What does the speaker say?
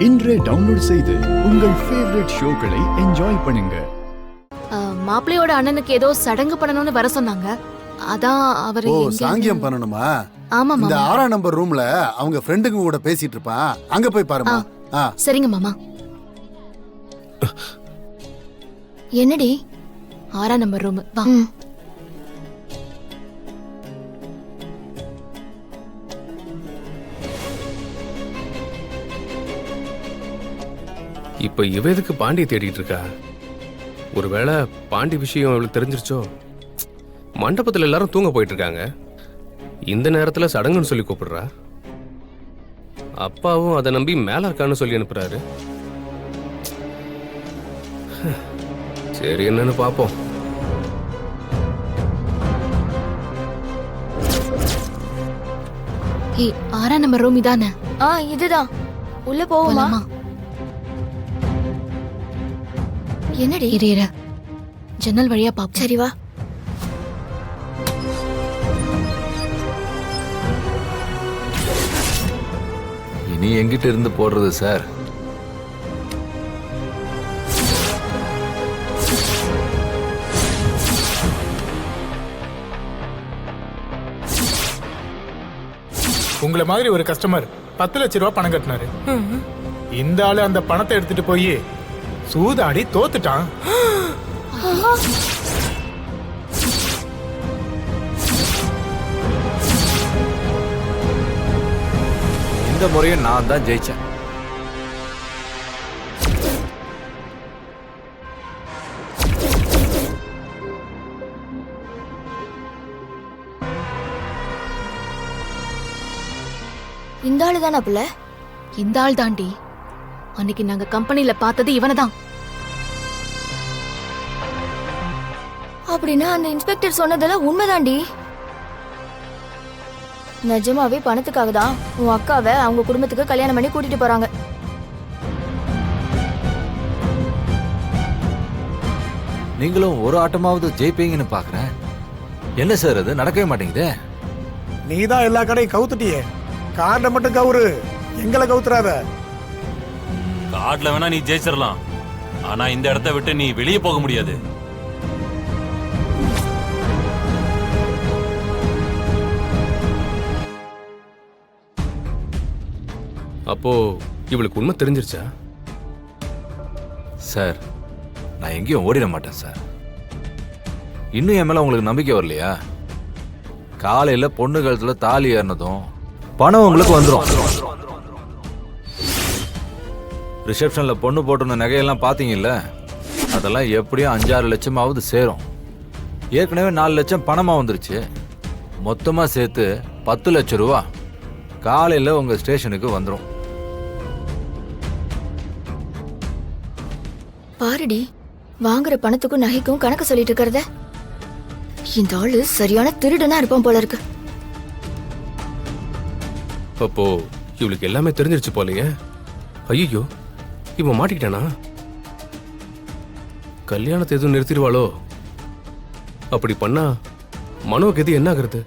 இன்றே டவுன்லோட் செய்து உங்கள் ஃபேவரட் ஷோக்களை என்ஜாய் பண்ணுங்க. மாப்பிள்ளையோட அண்ணனுக்கு ஏதோ சடங்கு பண்ணணும்னு வர சொன்னாங்க. அதான் அவரு சாங்கியம் பண்ணணுமா? ஆமா இந்த மாமா. 6ஆம் நம்பர் ரூம்ல அவங்க ஃப்ரெண்டுங்க கூட பேசிட்டு இருப்பான், அங்க போய் பாருமா. சரிங்க மாமா. என்னடி 6ஆம் நம்பர் ரூம் வா. இப்ப இவ எதுக்கு பாண்டியை தேடிட்டு இருக்கா? ஒருவேளை பாண்டி விஷயம் அவளுக்கு தெரிஞ்சிருச்சோ? மண்டபத்துல எல்லாரும் தூங்க போயிட்டு இருக்காங்க, இந்த நேரத்துல சடங்குன்னு சொல்லி கூப்பிடுறா. அப்பாவும் அதை நம்பி மேல இருக்கான்னு சொல்லி அனுப்புறாரு. சரி, என்னன்னு பாப்போம். ஏய், 6ஆம் நம்பர் ரூம் இதானே? இதுதான். உள்ள போவோமா? என்னடி? இரு, ஜன்னல் வழியா பாப்போம். சரி வா. இனி எங்கிட்ட இருந்து போடுறது சார்? உங்களை மாதிரி ஒரு கஸ்டமர் 10 லட்சம் ரூபாய் பணம் கட்டினாரு. இந்த ஆளு அந்த பணத்தை எடுத்துட்டு போய் சூதாடி தோத்துட்டான். இந்த முறையும் நான் தான் ஜெயிச்சேன். இந்த ஆளு தானே புள்ள? இந்த ஆள் தாண்டி. அன்னைக்கு நாங்க கம்பெனில பார்த்தது இவனதான். அப்படின்னா அந்த இன்ஸ்பெக்டர் சொன்னதெல்லாம் உண்மைதாண்டி. நிஜமாவே பணத்துக்காக தான் உன் அக்காவை அவங்க குடும்பத்துக்கு கல்யாணம் பண்ணி கூட்டிட்டு போறாங்க. நீங்களும் ஒரு ஆட்டமாவது ஜெயிப்பீங்கன்னு பாக்குறேன். என்ன சார் அது நடக்கவே மாட்டேங்குதே? நீதான் எல்லா கடையும் கவுத்துட்டியே, கார்டை மட்டும் கவுரு, எங்களை கவுத்துறாத. கார்டுல வேணா நீ ஜெயிச்சிடலாம், ஆனா இந்த இடத்த விட்டு நீ வெளியே போக முடியாது. அப்போ இவளுக்கு உண்மை தெரிஞ்சிருச்சா? சார், நான் எங்கேயும் ஓடிட மாட்டேன் சார். இன்னும் என் மேல உங்களுக்கு நம்பிக்கை வரலையா? காலையில பொண்ணு கழுத்துல தாலி ஏறினதும் பணம் உங்களுக்கு வந்துடும். ரிசப்ஷன்ல பொண்ணு போட்டிருந்த நகையெல்லாம் பாத்தீங்கல்ல, அதெல்லாம் எப்படியும் 5-6 லட்சமாவது சேரும். ஏற்கனவே 4 லட்சம் பணமா வந்துருச்சு. மொத்தமா சேர்த்து 10 லட்சம் ரூபா காலையில உங்க ஸ்டேஷனுக்கு வந்துடும். பாருடி, வாங்குற பணத்துக்கும் நகைக்கும் கணக்கு சொல்லிட்டு இருக்கிறத. இந்த ஆளு சரியான திருடனா இருப்பான் போல இருக்கு. அப்போ இவளுக்கு எல்லாமே தெரிஞ்சிருச்சு போலயே. ஐயோ, இவன் மாட்டிக்கிட்டானா? கல்யாணத்தை எதுவும் நிறுத்திடுவாளோ? அப்படி பண்ணா மனோக்கு எது என்ன ஆகுறது?